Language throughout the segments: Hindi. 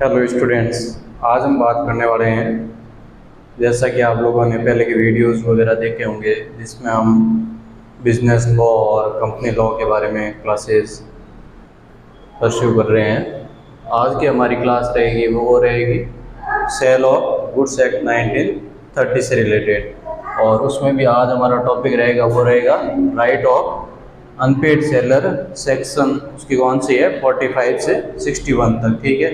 Hello students. आज हम बात करने वाले हैं, जैसा कि आप लोगों ने पहले के वीडियोस वगैरह देखे होंगे जिसमें हम बिजनेस लॉ और कंपनी लॉ के बारे में क्लासेस परस्यू कर रहे हैं। आज की हमारी क्लास रहेगी वो रहेगी सेल ऑफ गुड्स एक्ट 1930 से रिलेटेड, और उसमें भी आज हमारा टॉपिक रहेगा वो रहेगा right off unpaid seller. Section उसकी कौन सी है 45 से 61 तक। ठीक है,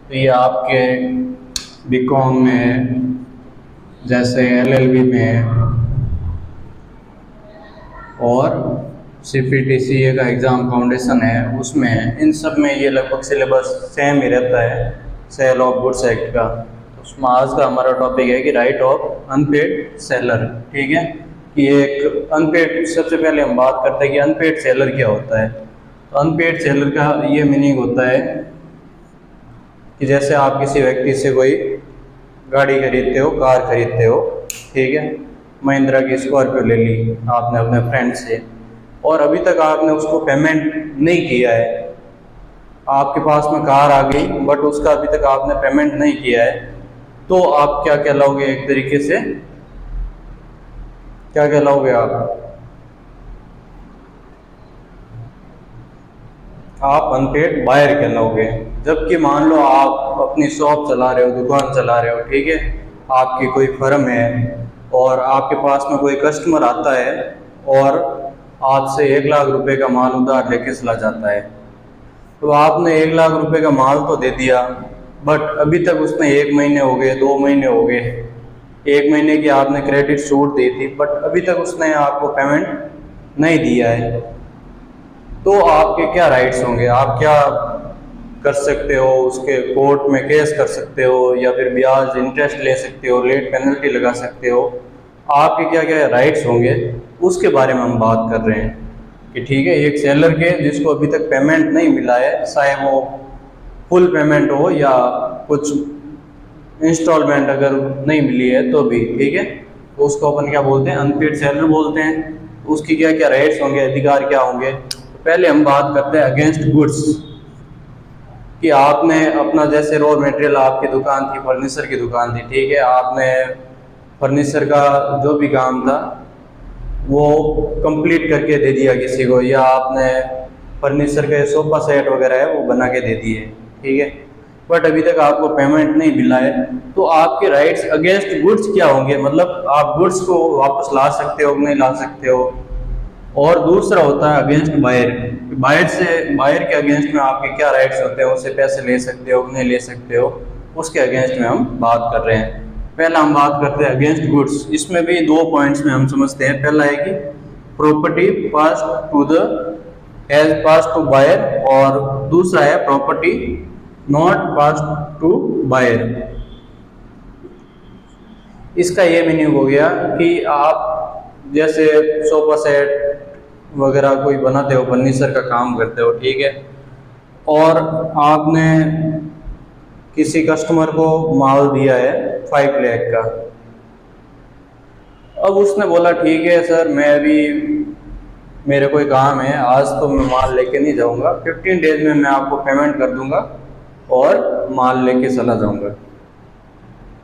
तो ये आपके बीकॉम में, जैसे एलएलबी में और सीपीटीसीए का एग्ज़ाम फाउंडेशन है, उसमें इन सब में ये लगभग सिलेबस सेम ही रहता है सेल ऑफ गुड्स एक्ट का। उसमें आज का हमारा टॉपिक है कि राइट ऑफ अनपेड सेलर। ठीक है, कि एक अनपेड, सबसे पहले हम बात करते हैं कि अनपेड सेलर क्या होता है। तो अनपेड सेलर का ये मीनिंग होता है कि जैसे आप किसी व्यक्ति से कोई गाड़ी खरीदते हो, कार खरीदते हो, ठीक है, महिंद्रा की स्कॉर्पियो ले ली आपने अपने फ्रेंड से, और अभी तक आपने उसको पेमेंट नहीं किया है। आपके पास में कार आ गई बट उसका अभी तक आपने पेमेंट नहीं किया है, तो आप क्या कहलाओगे? एक तरीके से क्या कहलाओगे आप अनपेड बायर कहलाओगे। जबकि मान लो आप अपनी शॉप चला रहे हो, दुकान चला रहे हो, ठीक है, आपकी कोई फर्म है और आपके पास में कोई कस्टमर आता है और आपसे 1 लाख रुपए का माल उधार लेके चला जाता है। तो आपने 1 लाख रुपए का माल तो दे दिया, बट अभी तक उसने 1 महीने हो गए, 2 महीने हो गए, 1 महीने की आपने क्रेडिट छूट दी थी, बट अभी तक उसने आपको पेमेंट नहीं दिया है। तो आपके क्या राइट्स होंगे? आप क्या कर सकते हो? उसके कोर्ट में केस कर सकते हो, या फिर ब्याज इंटरेस्ट ले सकते हो, लेट पेनल्टी लगा सकते हो। आपके क्या क्या राइट्स होंगे उसके बारे में हम बात कर रहे हैं कि ठीक है, एक सेलर के जिसको अभी तक पेमेंट नहीं मिला है, चाहे वो फुल पेमेंट हो या कुछ इंस्टॉलमेंट अगर नहीं मिली है तो भी, ठीक है, तो उसको अपन क्या बोलते हैं? अनपेड सेलर बोलते हैं। उसकी क्या क्या राइट्स होंगे, अधिकार क्या होंगे? तो पहले हम बात करते हैं अगेंस्ट गुड्स, कि आपने अपना, जैसे रॉ मटेरियल आपकी दुकान थी, फर्नीचर की दुकान थी, ठीक है, आपने फर्नीचर का जो भी काम था वो कंप्लीट करके दे दिया किसी को, या आपने फर्नीचर के सोफा सेट वगैरह है वो बना के दे दिए, ठीक है, बट अभी तक आपको पेमेंट नहीं मिला है, तो आपके राइट्स अगेंस्ट गुड्स क्या होंगे? मतलब आप गुड्स को वापस ला सकते हो, नहीं ला सकते हो। और दूसरा होता है अगेंस्ट बायर। बायर के अगेंस्ट में आपके क्या राइट्स होते हैं? उससे पैसे ले सकते हो, नहीं ले सकते हो, उसके अगेंस्ट में हम बात कर रहे हैं। पहला हम बात करते हैं अगेंस्ट गुड्स। इसमें भी 2 पॉइंट्स में हम समझते हैं। पहला है कि property pass to the as pass to buyer, और दूसरा है property not pass to buyer. इसका ये मीनिंग हो गया कि आप जैसे सोफा सेट वगैरह कोई बनाते हो, फर्नीचर का काम करते हो, ठीक है, और आपने किसी कस्टमर को माल दिया है 5 लाख का। अब उसने बोला ठीक है सर, मैं अभी, मेरे कोई काम है, आज तो मैं माल लेके नहीं जाऊंगा, 15 डेज में मैं आपको पेमेंट कर दूंगा और माल लेके चला जाऊंगा।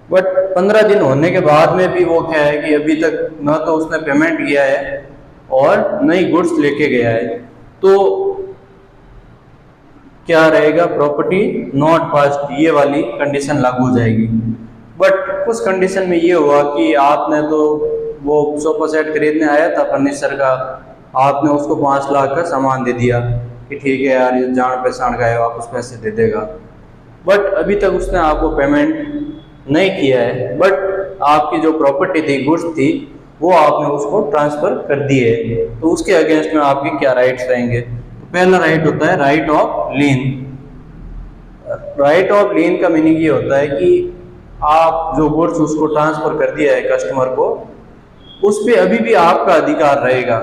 बट 15 दिन होने के बाद में भी वो क्या है कि अभी तक ना तो उसने पेमेंट किया है और नई गुड्स लेके गया है, तो क्या रहेगा? प्रॉपर्टी नॉट पास्ट, ये वाली कंडीशन लागू हो जाएगी। बट उस कंडीशन में ये हुआ कि आपने तो वो सोफा सेट खरीदने आया था फर्नीचर का, आपने उसको 5 लाख का सामान दे दिया कि ठीक है यार, ये जान पहचान का है, वापस पैसे दे देगा, बट अभी तक उसने आपको पेमेंट नहीं किया है। बट आपकी जो प्रॉपर्टी थी, गुड्स थी, वो आपने उसको ट्रांसफर कर दी है, तो उसके अगेंस्ट में आपके क्या राइट्स रहेंगे? तो पहला राइट होता है right of lien. Right of lien का मीनिंग ये होता है कि आप जो गुड्स उसको ट्रांसफर कर दिया है कस्टमर को, उस पर अभी भी आपका अधिकार रहेगा,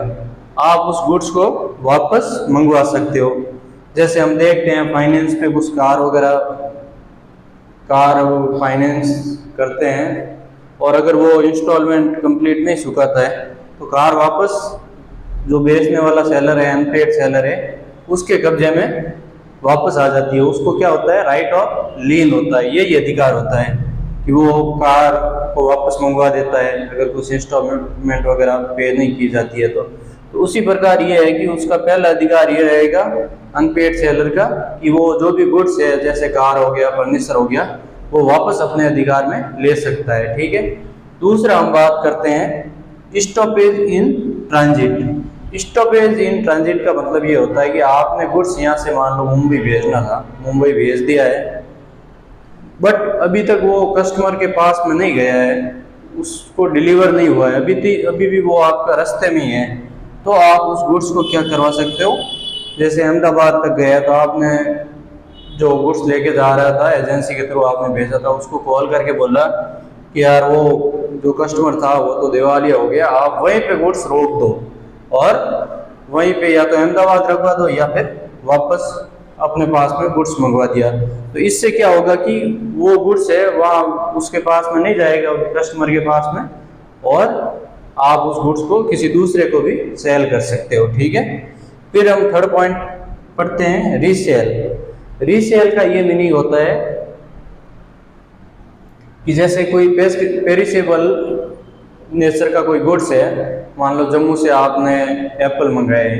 आप उस गुड्स को वापस मंगवा सकते हो। जैसे हम देखते हैं फाइनेंस पे कुछ कार वगैरह, कार फाइनेंस करते हैं, और अगर वो इंस्टॉलमेंट कंप्लीट नहीं चुकाता है तो कार वापस जो बेचने वाला सेलर है, अनपेड सेलर है, उसके कब्जे में वापस आ जाती है, उसको क्या होता है, राइट ऑफ लीन होता है। यही अधिकार होता है कि वो कार को वापस मंगवा देता है अगर कुछ इंस्टॉलमेंट वगैरह पे नहीं की जाती है तो उसी प्रकार ये है कि उसका पहला अधिकार ये रहेगा अनपेड सेलर का कि वो जो भी गुड्स है जैसे कार हो गया, फर्नीचर हो गया, वो वापस अपने अधिकार में ले सकता है। ठीक है। दूसरा हम बात करते हैं stoppage in transit. Stoppage in transit का मतलब ये होता है कि आपने गुड्स यहाँ से मान लो मुंबई भेजना था, मुंबई भेज दिया है, बट अभी तक वो कस्टमर के पास में नहीं गया है, उसको डिलीवर नहीं हुआ है, अभी भी वो आपका रास्ते में ही है, तो आप उस गुड्स को क्या करवा सकते हो, जैसे अहमदाबाद तक गया तो आपने जो गुड्स लेके जा रहा था एजेंसी के थ्रू आपने भेजा था, उसको कॉल करके बोला कि यार वो जो कस्टमर था वो तो दिवालिया हो गया, आप वहीं पे गुड्स रोक दो और वहीं पे या तो अहमदाबाद रखवा दो या फिर वापस अपने पास में गुड्स मंगवा दिया। तो इससे क्या होगा कि वो गुड्स है वहाँ उसके पास में नहीं जाएगा, कस्टमर के पास में, और आप उस गुड्स को किसी दूसरे को भी सेल कर सकते हो। ठीक है। फिर हम थर्ड पॉइंट पढ़ते हैं रीसेल। रीसेल का ये मीनिंग होता है कि जैसे कोई पेरिसेबल नेचर का कोई गुड्स है, मान लो जम्मू से आपने एप्पल मंगाए,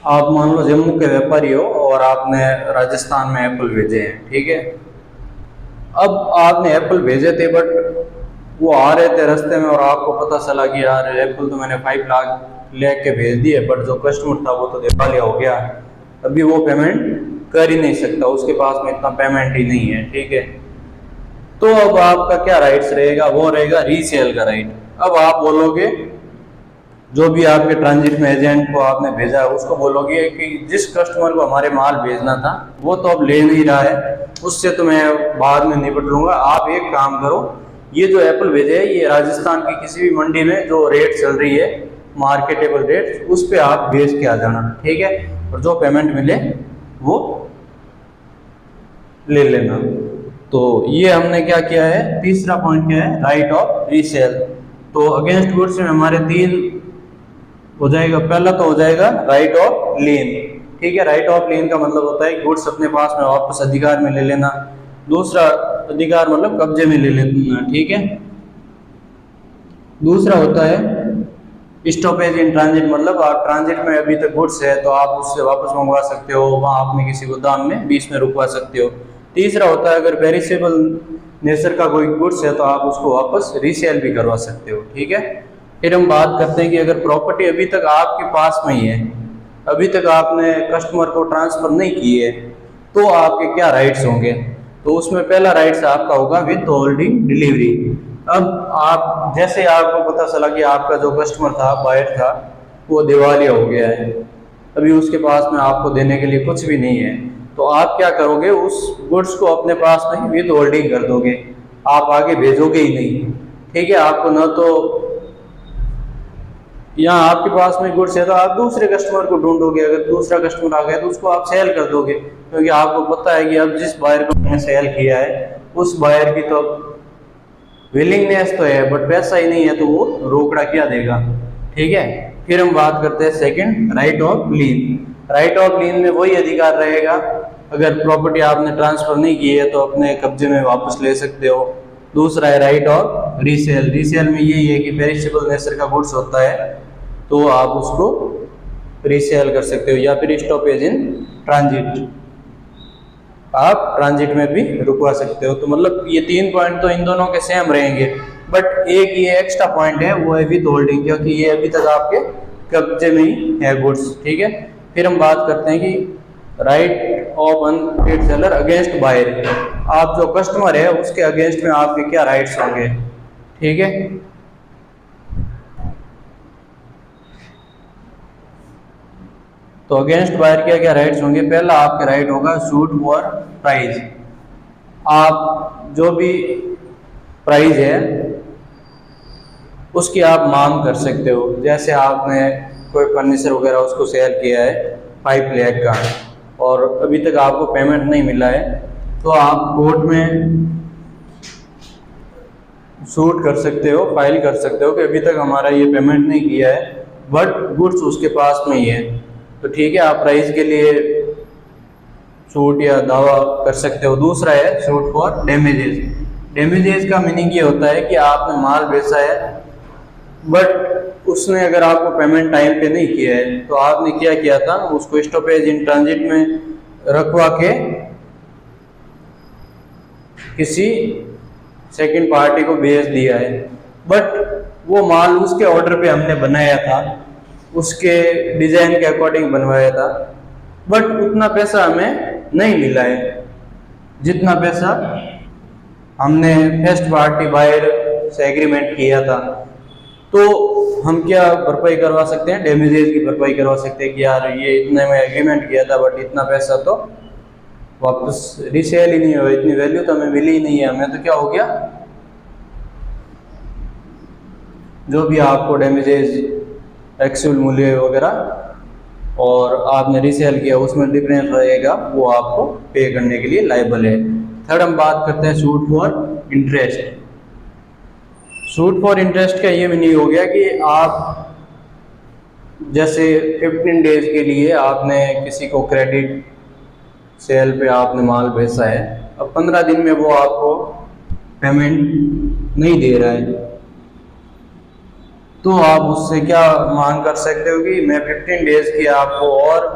आप मान लो जम्मू के व्यापारी हो और आपने राजस्थान में एप्पल भेजे हैं। ठीक है। अब आपने एप्पल भेजे थे बट वो आ रहे थे रास्ते में और आपको पता चला कि यार एप्पल तो मैंने 5 लाख लेके भेज दिए, बट जो कस्टमर था वो तो दिवालिया हो गया, अभी वो पेमेंट कर ही नहीं सकता, उसके पास में इतना पेमेंट ही नहीं है। ठीक है। तो अब आपका क्या राइट्स रहेगा, वो रहेगा रीसेल का राइट। अब आप बोलोगे जो भी आपके ट्रांजिट में एजेंट को आपने भेजा है उसको बोलोगे कि जिस कस्टमर को हमारे माल भेजना था वो तो अब ले नहीं रहा है, उससे तो मैं बाद में निपट लूंगा, आप एक काम करो, ये जो एप्पल भेजे है ये राजस्थान की किसी भी मंडी में जो रेट चल रही है मार्केटेबल रेट, उस पे आप भेज के आ जाना। ठीक है। और जो पेमेंट मिले वो ले लेना। तो ये हमने क्या किया है, तीसरा पॉइंट क्या है, राइट ऑफ रीसेल। तो अगेंस्ट गुड्स में हमारे 3 हो जाएगा। पहला तो हो जाएगा राइट ऑफ लीन। ठीक है। राइट ऑफ लीन का मतलब होता है गुड्स अपने पास में वापस अधिकार में ले लेना। दूसरा अधिकार मतलब कब्जे में ले लेना। ठीक है। दूसरा होता है स्टॉपेज इन ट्रांजिट, मतलब आप ट्रांजिट में अभी तक गुड्स है तो आप उससे वापस मंगवा सकते हो, वहाँ अपने किसी गोदाम में बीच में रुकवा सकते हो। तीसरा होता है अगर पेरिसेबल नेचर का कोई गुड्स है तो आप उसको वापस रीसेल भी करवा सकते हो। ठीक है। फिर हम बात करते हैं कि अगर प्रॉपर्टी अभी तक आपके पास में ही है, अभी तक आपने कस्टमर को ट्रांसफर नहीं की है, तो आपके क्या राइट्स होंगे। तो उसमें पहला राइट्स आपका होगा विद होल्डिंग डिलीवरी। अब आप जैसे आपको पता चला कि आपका जो कस्टमर था, बायर था, वो दिवालिया हो गया है, अभी उसके पास में आपको देने के लिए कुछ भी नहीं है, तो आप क्या करोगे, उस गुड्स को अपने पास में विद होल्डिंग कर दोगे, आप आगे भेजोगे ही नहीं। ठीक है। आपको न तो यहाँ आपके पास में गुड्स है तो आप दूसरे कस्टमर को ढूंढोगे, अगर दूसरा कस्टमर आ गया तो उसको आप सेल कर दोगे, क्योंकि आपको पता है कि अब जिस बायर को मैंने सेल किया है उस बायर की तो विलिंगनेस तो है बट पैसा ही नहीं है, तो वो रोकड़ा क्या देगा। ठीक है। फिर हम बात करते हैं second, right of lien. Right of lien में वही अधिकार रहेगा, अगर प्रॉपर्टी आपने ट्रांसफर नहीं की है तो अपने कब्जे में वापस ले सकते हो। दूसरा है राइट ऑफ रीसेल। रीसेल में यही है कि पेरिशेबल नेचर का गुड्स होता है तो आप उसको रीसेल कर सकते हो, या फिर स्टॉपेज इन ट्रांजिट, आप ट्रांजिट में भी रुकवा सकते हो। तो मतलब ये 3 पॉइंट तो इन दोनों के सेम रहेंगे, बट एक ये एक्स्ट्रा पॉइंट है वो है विद होल्डिंग, क्योंकि ये अभी तक आपके कब्जे में ही है गुड्स। ठीक है। फिर हम बात करते हैं कि write off unpaid seller against buyer. आप जो कस्टमर है उसके अगेंस्ट में आपके क्या राइट्स होंगे। ठीक है। तो अगेंस्ट बायर क्या क्या राइट्स होंगे। पहला आपके राइट होगा सूट फॉर प्राइस। आप जो भी प्राइस है उसकी आप मांग कर सकते हो, जैसे आपने कोई फर्नीचर वगैरह उसको सेल किया है 5 लाख का और अभी तक आपको पेमेंट नहीं मिला है, तो आप कोर्ट में सूट कर सकते हो, फाइल कर सकते हो कि अभी तक हमारा ये पेमेंट नहीं किया है, बट गुड्स उसके पास में ही है, तो ठीक है, आप प्राइस के लिए सूट या दावा कर सकते हो। दूसरा है सूट फॉर डैमेजेस। डैमेजेस का मीनिंग ये होता है कि आपने माल बेचा है बट उसने अगर आपको पेमेंट टाइम पे नहीं किया है, तो आपने क्या किया था, उसको स्टॉपेज इन ट्रांजिट में रखवा के किसी सेकंड पार्टी को भेज दिया है, बट वो माल उसके ऑर्डर पे हमने बनाया था, उसके डिजाइन के अकॉर्डिंग बनवाया था, बट उतना पैसा हमें नहीं मिला है जितना पैसा हमने फर्स्ट पार्टी बायर से एग्रीमेंट किया था। तो हम क्या भरपाई करवा सकते हैं, डैमेजेस की भरपाई करवा सकते हैं कि यार ये इतने में एग्रीमेंट किया था बट इतना पैसा तो वापस रीसेल ही नहीं हुआ, इतनी वैल्यू तो हमें मिली ही नहीं है, हमें तो क्या हो गया, जो भी आपको डैमेजेस एक्चुअल मूल्य वगैरह और आपने रीसेल किया उसमें डिफरेंस रहेगा, वो आपको पे करने के लिए लायबल है। थर्ड हम बात करते हैं suit for interest. Suit for interest का ये मीनिंग हो गया कि आप जैसे 15 डेज के लिए आपने किसी को क्रेडिट सेल पे आपने माल बेचा है, अब 15 दिन में वो आपको पेमेंट नहीं दे रहा है, तो आप उससे क्या मांग कर सकते हो कि मैं 15 डेज की आपको और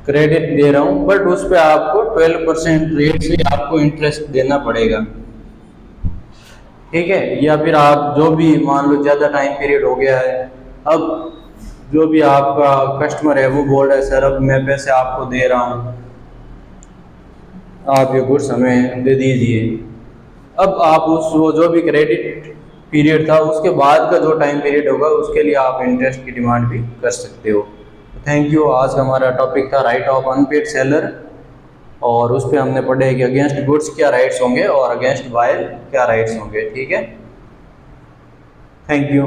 क्रेडिट दे रहा हूँ, बट उस पर आपको 12% रेट से आपको इंटरेस्ट देना पड़ेगा, ठीक है। या फिर आप जो भी मान लो ज़्यादा टाइम पीरियड हो गया है, अब जो भी आपका कस्टमर है वो बोल रहा है सर अब मैं पैसे आपको दे रहा हूँ, आप ये गुड्स हमें दे दीजिए, अब आप उस वो जो भी क्रेडिट पीरियड था उसके बाद का जो टाइम पीरियड होगा उसके लिए आप इंटरेस्ट की डिमांड भी कर सकते हो। Thank you. आज का हमारा टॉपिक था राइट ऑफ अनपेड सेलर, और उस पर हमने पढ़े कि अगेंस्ट गुड्स क्या राइट्स होंगे और अगेंस्ट बायर क्या राइट्स होंगे, ठीक है। Thank you.